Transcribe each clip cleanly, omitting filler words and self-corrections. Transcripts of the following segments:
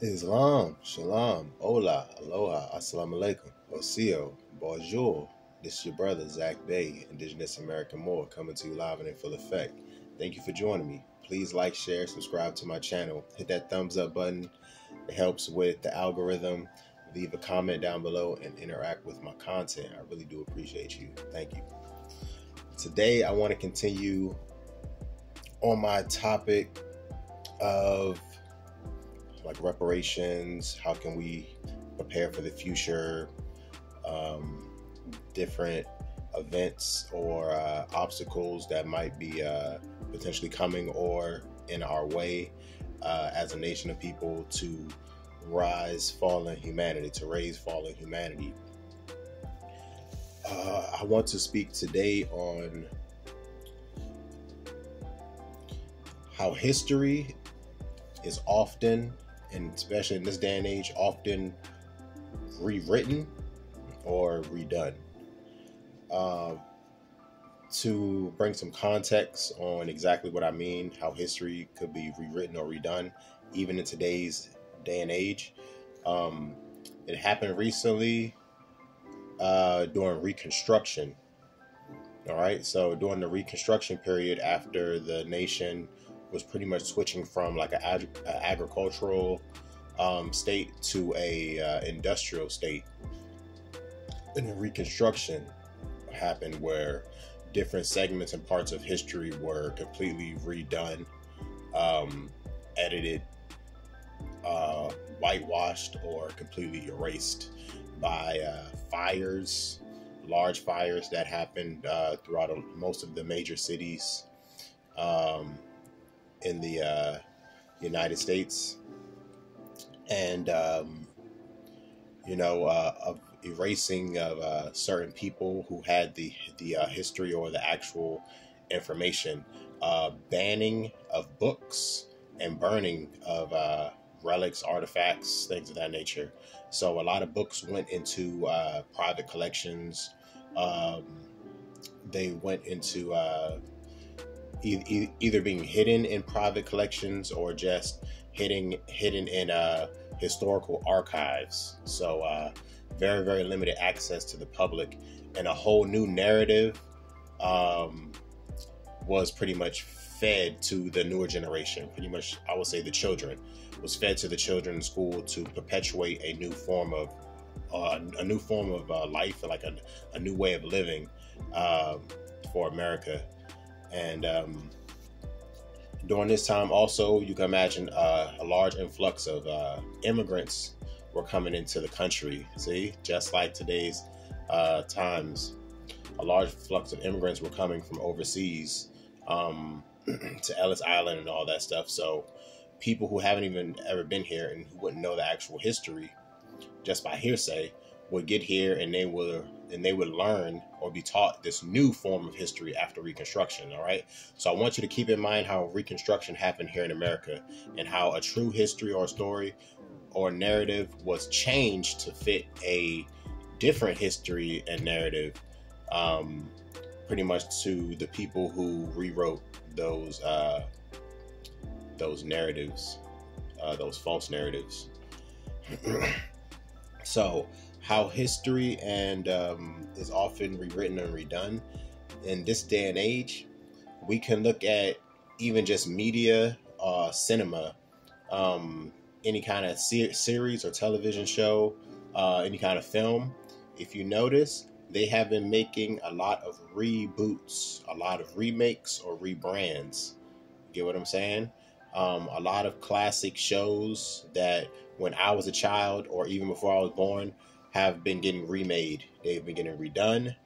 Islam, Shalom, Hola, Aloha, Assalamu Alaikum, Osio, Bonjour. This is your brother, Tarik Bey, Indigenous American Moor, coming to you live and in full effect. Thank you for joining me. Please like, share, subscribe to my channel. Hit that thumbs up button. It helps with the algorithm. Leave a comment down below and interact with my content. I really do appreciate you. Thank you. Today, I want to continue on my topic of like reparations. How can we prepare for the future? Different events or obstacles that might be potentially coming or in our way as a nation of people to raise fallen humanity. I want to speak today on how history is often, and especially in this day and age, often rewritten or redone. To bring some context on exactly what I mean, how history could be rewritten or redone, even in today's day and age. It happened recently during Reconstruction. All right, so during the Reconstruction period, after the nation was pretty much switching from like an agricultural state to a industrial state, and the Reconstruction happened where different segments and parts of history were completely redone, edited, whitewashed, or completely erased by fires, large fires that happened throughout most of the major cities in the United States, and of erasing of certain people who had the history or the actual information, banning of books and burning of relics, artifacts, things of that nature. So a lot of books went into private collections. They went into either being hidden in private collections or just hidden in historical archives. So very, very limited access to the public, and a whole new narrative was pretty much fed to the newer generation. Pretty much, I would say the children was fed to the children in school to perpetuate a new form of life, like a new way of living for America. And during this time also, you can imagine a large influx of immigrants were coming into the country. See, just like today's times, a large flux of immigrants were coming from overseas to Ellis Island and all that stuff. So people who haven't even ever been here and who wouldn't know the actual history just by hearsay would get here, and they would learn or be taught this new form of history after Reconstruction. All right. So I want you to keep in mind how Reconstruction happened here in America, and how a true history or story or narrative was changed to fit a different history and narrative, pretty much to the people who rewrote those narratives, those false narratives. So how history and is often rewritten and redone in this day and age, we can look at even just media, cinema, any kind of series or television show, any kind of film. If you notice, they have been making a lot of reboots, a lot of remakes or rebrands. Get what I'm saying? A lot of classic shows that when I was a child or even before I was born have been getting remade. They've been getting redone,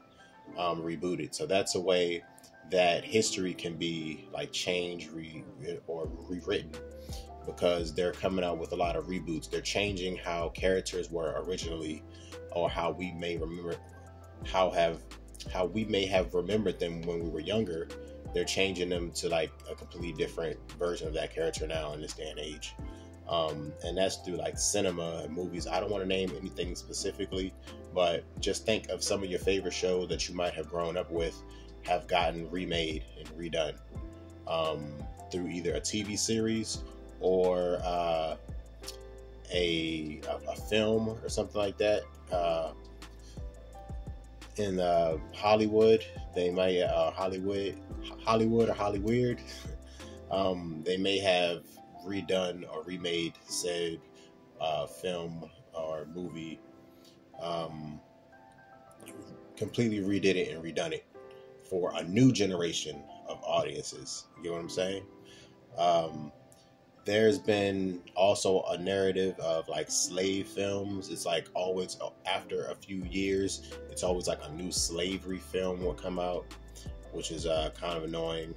rebooted. So that's a way that history can be like changed or rewritten, because they're coming out with a lot of reboots. They're changing how characters were originally, or how we may remember, how we may have remembered them when we were younger. They're changing them to like a completely different version of that character now in this day and age. And that's through like cinema and movies. I don't want to name anything specifically, but just think of some of your favorite shows that you might have grown up with have gotten remade and redone through either a TV series or a film or something like that. In Hollywood, they might Hollywood or Hollyweird. They may have redone or remade said film or movie, completely redid it and redone it for a new generation of audiences. You get what I'm saying? There's been also a narrative of like slave films. It's like always after a few years, it's always like a new slavery film will come out, which is kind of annoying.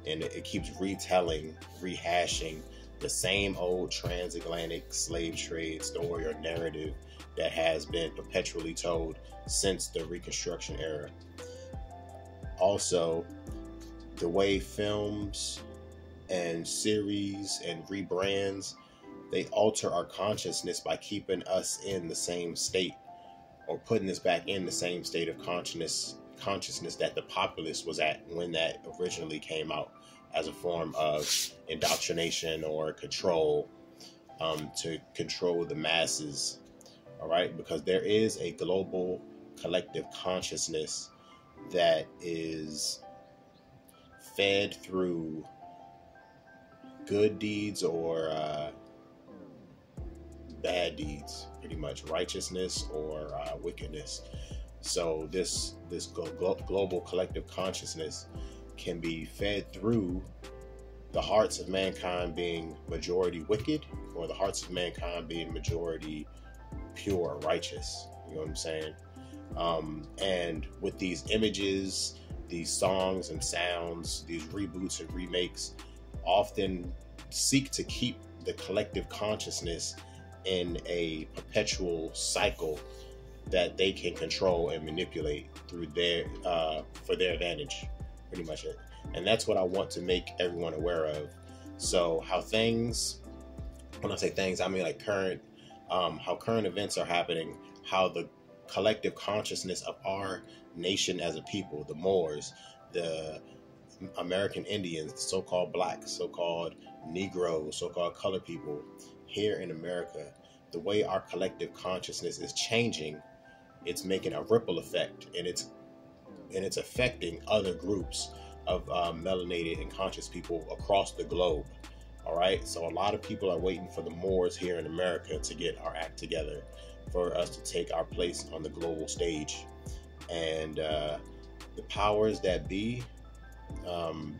And it keeps retelling, rehashing the same old transatlantic slave trade story or narrative that has been perpetually told since the Reconstruction era. Also, the way films and series and rebrands, they alter our consciousness by keeping us in the same state or putting us back in the same state of consciousness that the populace was at when that originally came out, as a form of indoctrination or control, to control the masses. All right, because there is a global collective consciousness that is fed through good deeds or bad deeds, pretty much righteousness or wickedness. So this global collective consciousness can be fed through the hearts of mankind being majority wicked, or the hearts of mankind being majority pure, righteous. You know what I'm saying? And with these images, these songs and sounds, these reboots and remakes often seek to keep the collective consciousness in a perpetual cycle that they can control and manipulate through their for their advantage, pretty much it. And that's what I want to make everyone aware of. So how things, when I say things, I mean like current, how current events are happening, how the collective consciousness of our nation as a people, the Moors, the American Indians, the so-called blacks, so-called Negroes, so-called colored people here in America, the way our collective consciousness is changing, it's making a ripple effect, and it's affecting other groups of melanated and conscious people across the globe. All right, so a lot of people are waiting for the Moors here in America to get our act together, for us to take our place on the global stage. And the powers that be,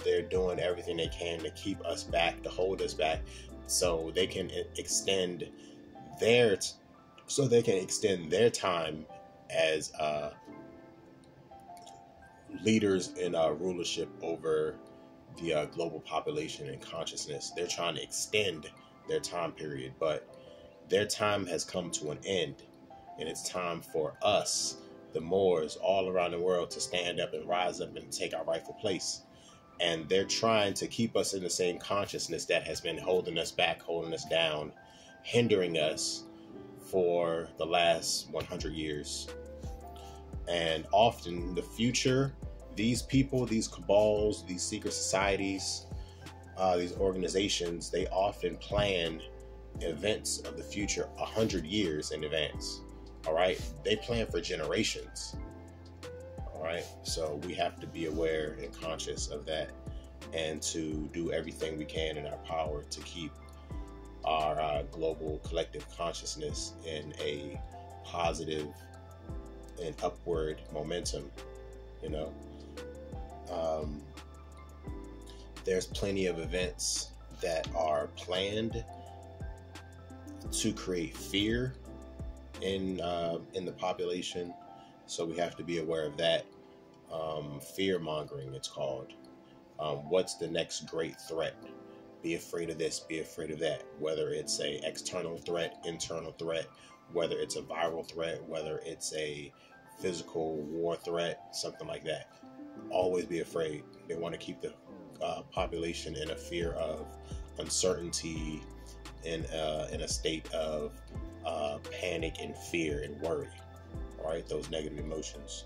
they're doing everything they can to keep us back, to hold us back, so they can extend their time as leaders in rulership over the global population and consciousness. They're trying to extend their time period, but their time has come to an end, and it's time for us, the Moors, all around the world, to stand up and rise up and take our rightful place. And they're trying to keep us in the same consciousness that has been holding us back, holding us down, hindering us for the last 100 years. And often the future, these people, these cabals, these secret societies, these organizations, they often plan events of the future 100 years in advance. All right, they plan for generations. All right, so we have to be aware and conscious of that, and to do everything we can in our power to keep our global collective consciousness in a positive and upward momentum. You know, there's plenty of events that are planned to create fear in the population, so we have to be aware of that. Fear mongering, it's called. What's the next great threat? Be afraid of this, be afraid of that. Whether it's a external threat, internal threat, whether it's a viral threat, whether it's a physical war threat, something like that. Always be afraid. They want to keep the population in a fear of uncertainty, in a state of panic and fear and worry. All right, those negative emotions.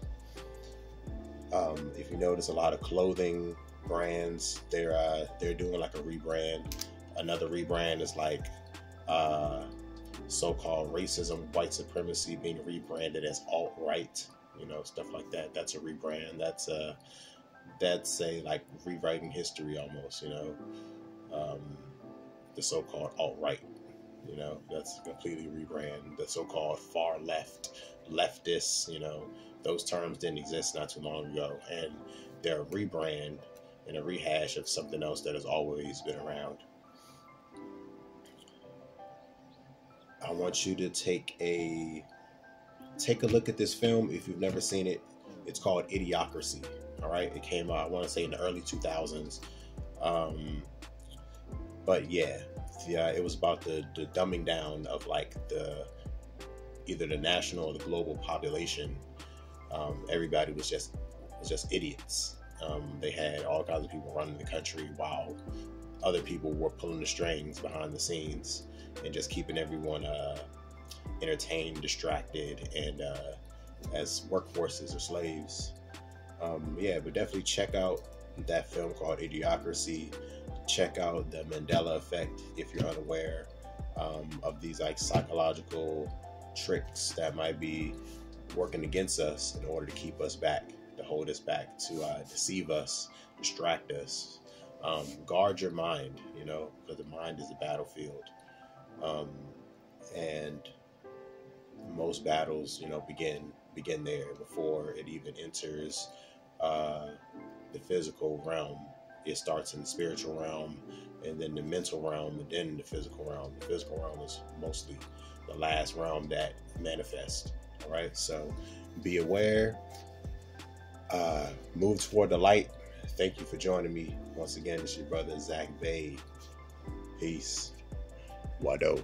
If you notice, a lot of clothing brands, they're doing like a rebrand. Another rebrand is like so-called racism, white supremacy being rebranded as alt-right, stuff like that. That's a rebrand. That's a like rewriting history almost, the so-called alt-right, that's completely rebrand. The so-called far left, leftists, those terms didn't exist not too long ago, and they're a rebrand and a rehash of something else that has always been around. I want you to take a look at this film if you've never seen it. It's called Idiocracy. All right, it came out, I want to say, in the early 2000s. But yeah, it was about the dumbing down of like either the national or the global population. Everybody was just idiots. They had all kinds of people running the country while other people were pulling the strings behind the scenes and just keeping everyone entertained, distracted, and as workforces or slaves. But definitely check out that film called Idiocracy. Check out the Mandela Effect if you're unaware of these like psychological tricks that might be working against us in order to keep us back, to hold us back, to deceive us, distract us. Guard your mind, because the mind is a battlefield. And most battles, begin there before it even enters the physical realm. It starts in the spiritual realm, and then the mental realm, and then the physical realm. The physical realm is mostly the last realm that manifests. All right, so be aware. Move toward the light. Thank you for joining me once again. It's your brother Tarik Bey. Peace. Wado.